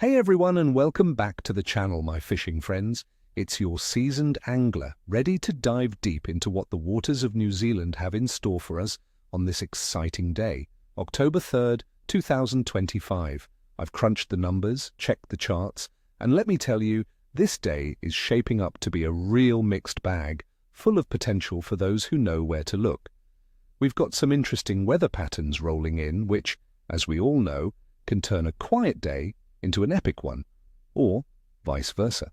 Hey everyone, and welcome back to the channel, my fishing friends. It's your seasoned angler, ready to dive deep into what the waters of New Zealand have in store for us on this exciting day, October 3rd, 2025. I've crunched the numbers, checked the charts, and let me tell you, this day is shaping up to be a real mixed bag, full of potential for those who know where to look. We've got some interesting weather patterns rolling in, which, as we all know, can turn a quiet day into an epic one, or vice versa.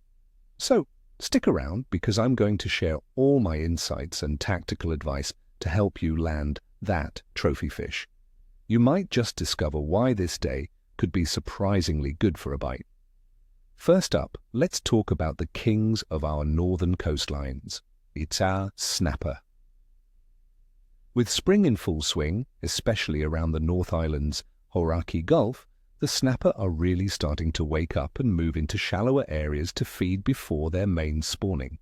So, stick around because I'm going to share all my insights and tactical advice to help you land that trophy fish. You might just discover why this day could be surprisingly good for a bite. First up, let's talk about the kings of our northern coastlines. It's our snapper. With spring in full swing, especially around the North Island's Hauraki Gulf, the snapper are really starting to wake up and move into shallower areas to feed before their main spawning.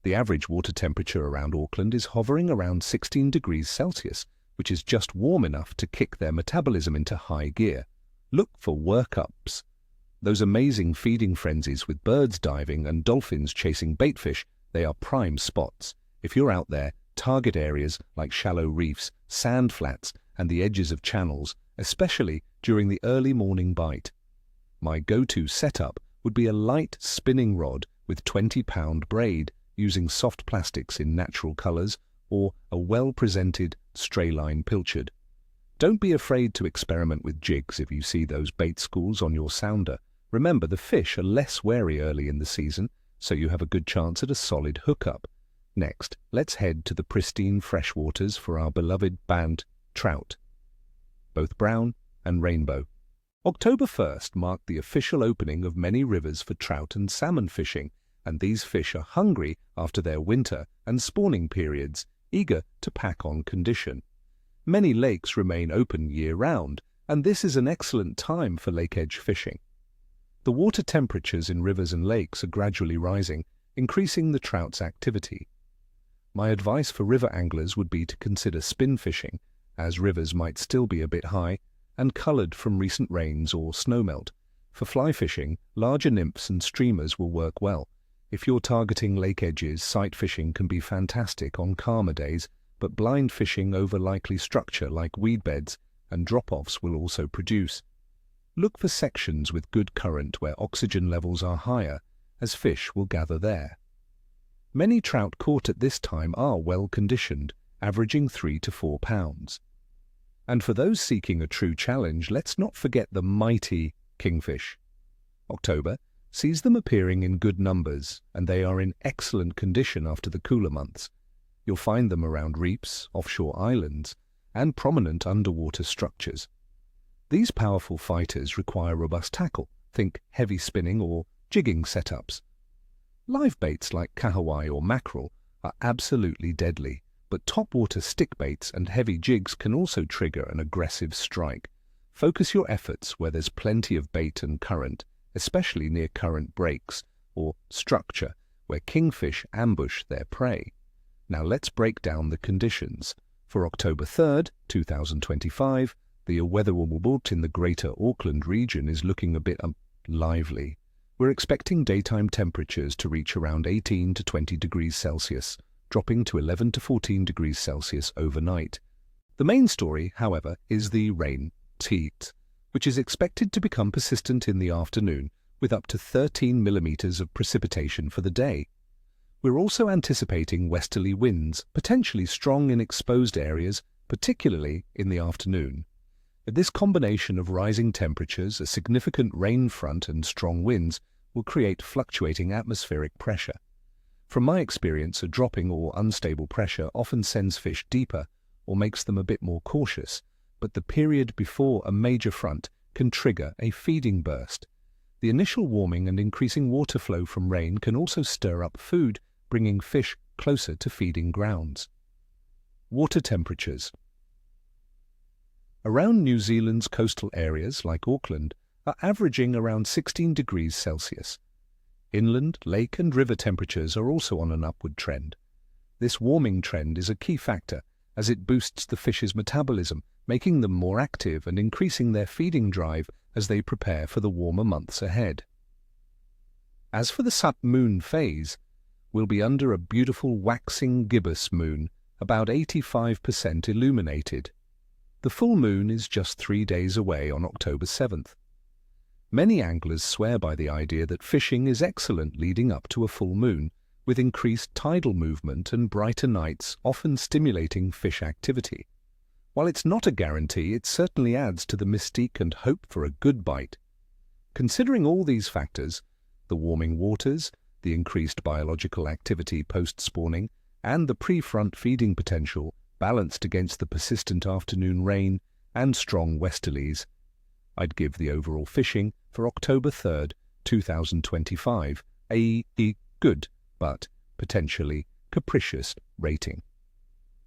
The average water temperature around Auckland is hovering around 16 degrees Celsius, which is just warm enough to kick their metabolism into high gear. Look for workups. Those amazing feeding frenzies with birds diving and dolphins chasing baitfish, they are prime spots. If you're out there, target areas like shallow reefs, sand flats, and the edges of channels, especially during the early morning bite. My go-to setup would be a light spinning rod with 20-pound braid using soft plastics in natural colors or a well-presented stray-line pilchard. Don't be afraid to experiment with jigs if you see those bait schools on your sounder. Remember, the fish are less wary early in the season, so you have a good chance at a solid hookup. Next, let's head to the pristine freshwaters for our beloved band trout, both brown and rainbow. October 1st marked the official opening of many rivers for trout and salmon fishing, and these fish are hungry after their winter and spawning periods, eager to pack on condition. Many lakes remain open year-round, and this is an excellent time for lake-edge fishing. The water temperatures in rivers and lakes are gradually rising, increasing the trout's activity. My advice for river anglers would be to consider spin fishing, as rivers might still be a bit high and colored from recent rains or snowmelt. For fly fishing, larger nymphs and streamers will work well. If you're targeting lake edges, sight fishing can be fantastic on calmer days, but blind fishing over likely structure like weed beds and drop-offs will also produce. Look for sections with good current where oxygen levels are higher, as fish will gather there. Many trout caught at this time are well conditioned, averaging 3 to 4 pounds. And for those seeking a true challenge, let's not forget the mighty kingfish. October sees them appearing in good numbers, and they are in excellent condition after the cooler months. You'll find them around reefs, offshore islands, and prominent underwater structures. These powerful fighters require robust tackle, think heavy spinning or jigging setups. Live baits like kahawai or mackerel are absolutely deadly, but topwater stick baits and heavy jigs can also trigger an aggressive strike. Focus your efforts where there's plenty of bait and current, especially near current breaks or structure where kingfish ambush their prey. Now let's break down the conditions. For October 3rd, 2025, the weather in the greater Auckland region is looking a bit lively. We're expecting daytime temperatures to reach around 18 to 20 degrees Celsius, dropping to 11 to 14 degrees Celsius overnight. The main story, however, is the rain heat, which is expected to become persistent in the afternoon with up to 13 millimeters of precipitation for the day. We're also anticipating westerly winds, potentially strong in exposed areas, particularly in the afternoon. This combination of rising temperatures, a significant rain front, and strong winds will create fluctuating atmospheric pressure. From my experience, a dropping or unstable pressure often sends fish deeper or makes them a bit more cautious, but the period before a major front can trigger a feeding burst. The initial warming and increasing water flow from rain can also stir up food, bringing fish closer to feeding grounds. Water temperatures. Around New Zealand's coastal areas, like Auckland, are averaging around 16 degrees Celsius. Inland, lake and river temperatures are also on an upward trend. This warming trend is a key factor as it boosts the fish's metabolism, making them more active and increasing their feeding drive as they prepare for the warmer months ahead. As for the Sut-moon phase, we'll be under a beautiful waxing gibbous moon, about 85% illuminated. The full moon is just 3 days away on October 7th. Many anglers swear by the idea that fishing is excellent leading up to a full moon, with increased tidal movement and brighter nights often stimulating fish activity. While it's not a guarantee, it certainly adds to the mystique and hope for a good bite. Considering all these factors, the warming waters, the increased biological activity post-spawning, and the pre-front feeding potential balanced against the persistent afternoon rain and strong westerlies, I'd give the overall fishing for October 3rd, 2025 a good but potentially capricious rating.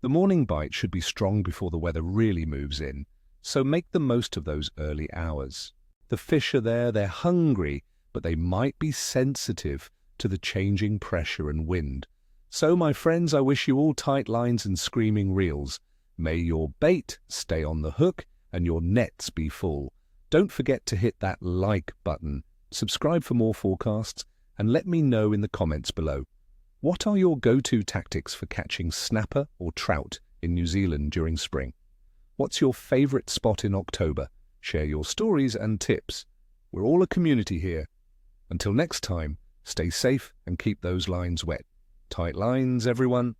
The morning bite should be strong before the weather really moves in, so make the most of those early hours. The fish are there, they're hungry, but they might be sensitive to the changing pressure and wind. So, my friends, I wish you all tight lines and screaming reels. May your bait stay on the hook and your nets be full. Don't forget to hit that like button, subscribe for more forecasts, and let me know in the comments below. What are your go-to tactics for catching snapper or trout in New Zealand during spring? What's your favourite spot in October? Share your stories and tips. We're all a community here. Until next time, stay safe and keep those lines wet. Tight lines, everyone.